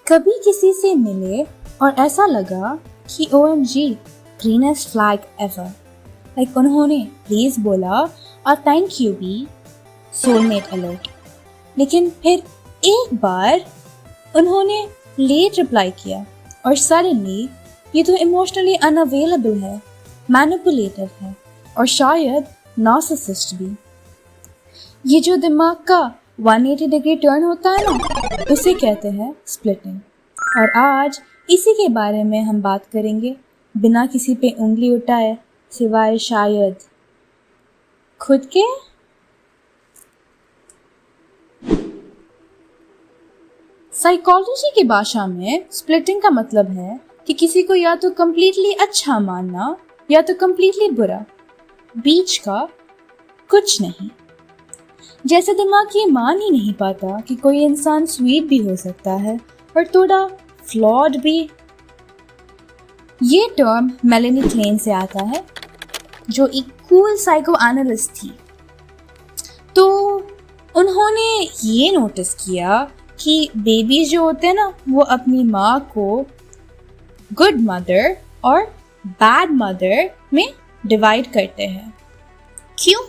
कभी किसी से मिले और ऐसा लगा कि OMG greenest flag ever. Like उन्होंने प्लीज बोला और थैंक यू भी, सोलमेट अलर्ट। लेकिन फिर एक बार उन्होंने लेट रिप्लाई किया और सडनली ये तो इमोशनली अनअवेलेबल है, मैनिपुलेटिव है और शायद नार्सिसिस्ट भी। ये जो दिमाग का 180 डिग्री टर्न होता है ना, उसे कहते हैं स्प्लिटिंग। और आज इसी के बारे में हम बात करेंगे, बिना किसी पे उंगली उठाए, सिवाय शायद खुद के। साइकोलॉजी की भाषा में स्प्लिटिंग का मतलब है कि किसी को या तो कंप्लीटली अच्छा मानना या तो कंप्लीटली बुरा, बीच का कुछ नहीं। जैसे दिमाग ये मान ही नहीं पाता कि कोई इंसान स्वीट भी हो सकता है और थोड़ा फ्लॉड भी। ये टर्म मेलेनी क्लेन से आता है, जो एक कूल साइको एनालिस्ट थी। तो उन्होंने ये नोटिस किया कि बेबीज जो होते हैं ना, वो अपनी माँ को गुड मदर और बैड मदर में डिवाइड करते हैं। क्यों?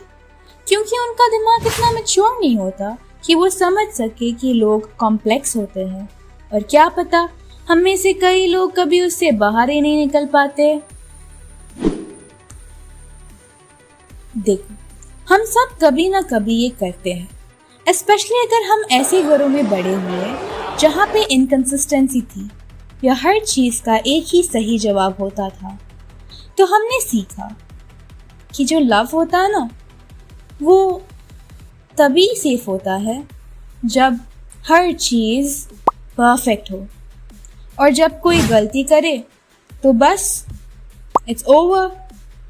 क्योंकि उनका दिमाग इतना मैच्योर नहीं होता कि वो समझ सके कि लोग कॉम्प्लेक्स होते हैं, और क्या पता हम में से कई लोग कभी उससे बाहर ही नहीं निकल पाते। देखो, हम सब कभी ना कभी ये करते हैं, स्पेशली अगर हम ऐसे घरों में बड़े हुए जहाँ पे इनकंसिस्टेंसी थी या हर चीज का एक ही सही जवाब होता था। तो हमने सीखा कि जो लव होता है ना, वो तभी सेफ होता है जब हर चीज परफेक्ट हो, और जब कोई गलती करे तो बस it's over,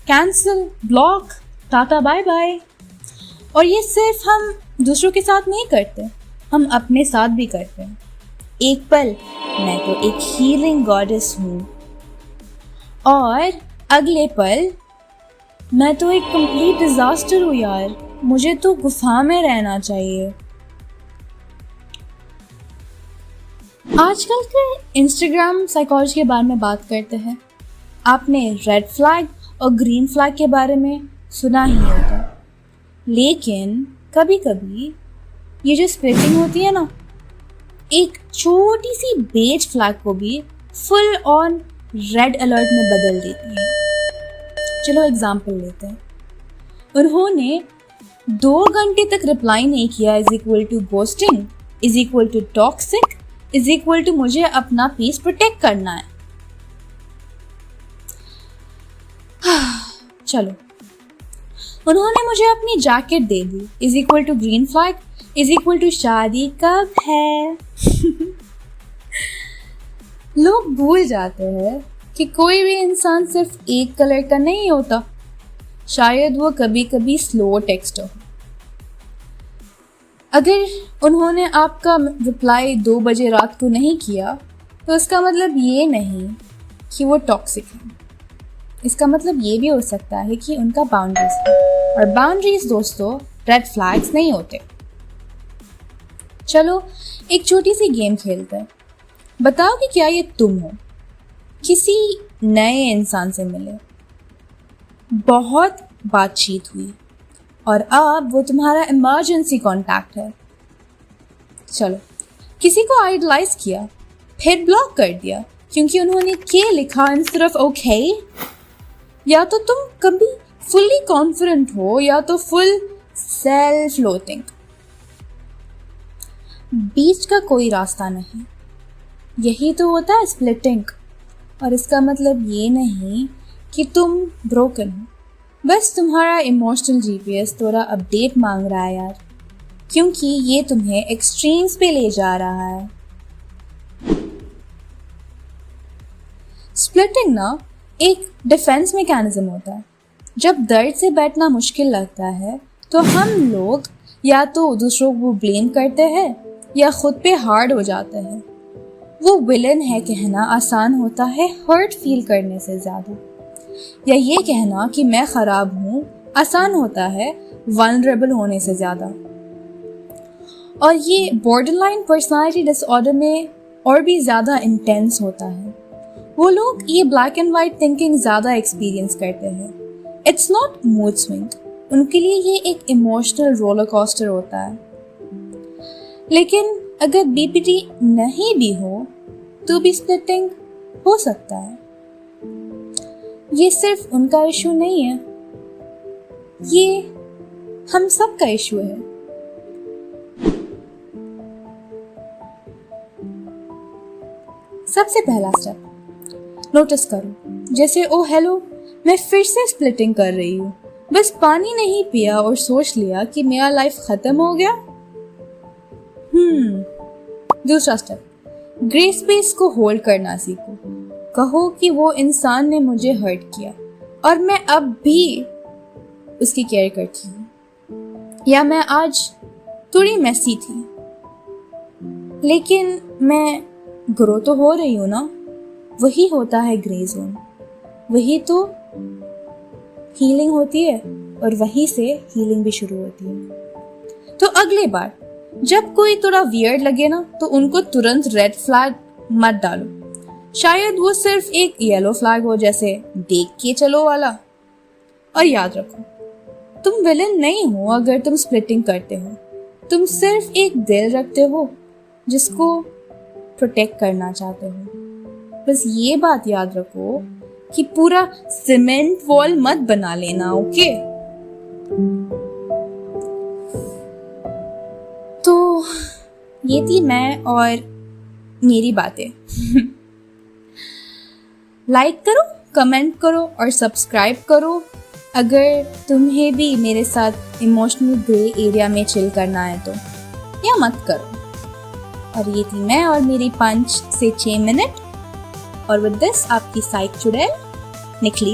cancel, block, tata bye bye. और ये सिर्फ हम दूसरों के साथ नहीं करते, हम अपने साथ भी करते हैं। एक पल मैं तो एक हीलिंग गॉडेस हूँ और अगले पल मैं तो एक कंप्लीट डिजास्टर हूँ यार, मुझे तो गुफा में रहना चाहिए। आजकल के इंस्टाग्राम साइकोलॉजी के बारे में बात करते हैं। आपने रेड फ्लैग और ग्रीन फ्लैग के बारे में सुना ही होगा, लेकिन कभी कभी ये जो स्प्लिटिंग होती है ना, एक छोटी सी बेज फ्लैग को भी फुल ऑन रेड अलर्ट में बदल देती है। चलो एग्जाम्पल लेते हैं। उन्होंने 2 घंटे तक रिप्लाई नहीं किया is equal to ghosting, is equal to toxic, is equal to मुझे अपना पीस प्रोटेक्ट करना है। चलो, उन्होंने मुझे अपनी जैकेट दे दी is equal to green flag, is equal to शादी कब है। लोग भूल जाते हैं कि कोई भी इंसान सिर्फ एक कलर का नहीं होता, शायद वो कभी कभी स्लो टेक्स्ट हो। अगर उन्होंने आपका रिप्लाई 2 बजे रात को नहीं किया तो इसका मतलब ये नहीं कि वो टॉक्सिक है। इसका मतलब ये भी हो सकता है कि उनका बाउंड्रीज है, और बाउंड्रीज दोस्तों रेड फ्लैग्स नहीं होते। चलो एक छोटी सी गेम खेलते हैं। बताओ कि क्या ये तुम हो, किसी नए इंसान से मिले, बहुत बातचीत हुई और अब वो तुम्हारा इमरजेंसी कॉन्टैक्ट है। चलो, किसी को आइडलाइज किया, फिर ब्लॉक कर दिया क्योंकि उन्होंने के लिखा इंस्टेड ऑफ ओके। या तो तुम कभी फुल्ली कॉन्फिडेंट हो या तो फुल सेल्फ लोथिंग, बीच का कोई रास्ता नहीं। यही तो होता है स्प्लिटिंग। और इसका मतलब ये नहीं कि तुम ब्रोकन हो, बस तुम्हारा इमोशनल GPS थोड़ा अपडेट मांग रहा है यार, क्योंकि ये तुम्हें एक्सट्रीम्स पे ले जा रहा है। स्प्लिटिंग ना एक डिफेंस मैकेनिज्म होता है। जब दर्द से बैठना मुश्किल लगता है तो हम लोग या तो दूसरों को ब्लेम करते हैं या खुद पे हार्ड हो जाते हैं। वो विलन है कहना आसान होता है हर्ट फील करने से ज्यादा, या ये कहना कि मैं खराब हूँ आसान होता है वल्नरेबल होने से ज्यादा। और ये बॉर्डरलाइन पर्सनालिटी डिसऑर्डर में और भी ज़्यादा इंटेंस होता है। वो लोग ये ब्लैक एंड वाइट थिंकिंग ज़्यादा एक्सपीरियंस करते हैं। इट्स नॉट मूड स्विंग, उनके लिए ये एक इमोशनल रोलर कोस्टर होता है। लेकिन अगर बीपीडी नहीं भी हो तो भी स्प्लिटिंग हो सकता है। ये सिर्फ उनका इशू नहीं है, ये हम सब का इशू है। सबसे पहला स्टेप नोटिस करो, जैसे ओ हेलो मैं फिर से स्प्लिटिंग कर रही हूँ, बस पानी नहीं पिया और सोच लिया कि मेरा लाइफ खत्म हो गया। दूसरा स्टेप, ग्रे स्पेस को होल्ड करना सीखो। कहो कि वो इंसान ने मुझे हर्ट किया और मैं अब भी उसकी केयर करती हूँ, या मैं आज थोड़ी मेसी थी लेकिन मैं ग्रो तो हो रही हूँ ना। वही होता है ग्रे जोन, वही तो हीलिंग होती है और वहीं से हीलिंग भी शुरू होती है। तो अगली बार जब कोई थोड़ा वियर्ड लगे ना तो उनको तुरंत रेड फ्लैग मत डालो, शायद वो सिर्फ एक येलो फ्लैग हो, जैसे देख के चलो वाला। और याद रखो, तुम विलन नहीं हो अगर तुम स्प्लिटिंग करते हो, तुम सिर्फ एक दिल रखते हो जिसको प्रोटेक्ट करना चाहते हो। बस ये बात याद रखो कि पूरा सीमेंट वॉल मत बना लेना, ओके? तो ये थी मैं और मेरी बातें। लाइक करो, कमेंट करो और सब्सक्राइब करो अगर तुम्हें भी मेरे साथ इमोशनल ग्रे एरिया में चिल करना है तो, या मत करो। और ये थी मैं और मेरी 5 से 6 मिनट, और विद दिस आपकी साइक चुड़ैल निकली।